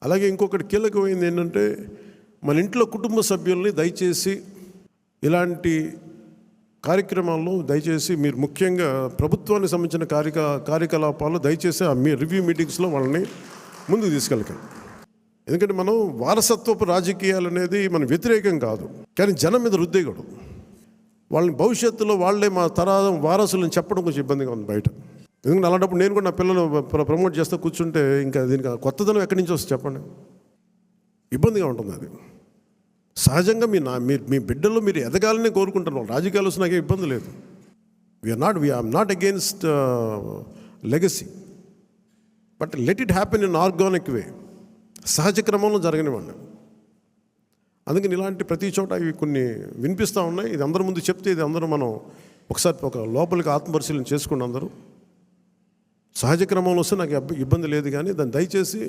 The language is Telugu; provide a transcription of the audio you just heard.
అలాగే ఇంకొకటి కీలకమైంది ఏంటంటే, మన ఇంట్లో కుటుంబ సభ్యుల్ని దయచేసి ఇలాంటి కార్యక్రమాల్లో దయచేసి మీరు ముఖ్యంగా ప్రభుత్వానికి సంబంధించిన కార్యకలాపాలు దయచేసి మీ రివ్యూ మీటింగ్స్లో వాళ్ళని ముందుకు తీసుకెళ్ళకండి. ఎందుకంటే మనం వారసత్వపు రాజకీయాలు అనేది మన వ్యతిరేకం కాదు, కానీ జనం మీద రుద్దేయకూడదు. వాళ్ళని భవిష్యత్తులో వాళ్ళే మా వారసులను చెప్పడం కొంచెం ఇబ్బందిగా ఉంది బయట. ఎందుకంటే అలాంటప్పుడు నేను కూడా నా పిల్లలు ప్రమోట్ చేస్తూ కూర్చుంటే ఇంకా దీనికి కొత్తదనం ఎక్కడి నుంచి వస్తుంది చెప్పండి, ఇబ్బందిగా ఉంటుంది. అది సహజంగా మీ బిడ్డలు మీరు ఎదగాలని కోరుకుంటున్నాం. రాజకీయాలు వస్తే నాకే ఇబ్బంది లేదు. We are not against legacy, but let it happen in organic way, సహజ క్రమంలో జరగనివ్వండి. అందుకని ఇలాంటి ప్రతి చోట ఇవి కొన్ని వినిపిస్తూ ఉన్నాయి. ఇది అందరి ముందు చెప్తే ఇది అందరూ మనం ఒకసారి ఒక లోపలికి ఆత్మపరిశీలన చేసుకోండి. అందరూ సహజ క్రమంలో వస్తే నాకు ఇబ్బంది లేదు, కానీ దాన్ని దయచేసి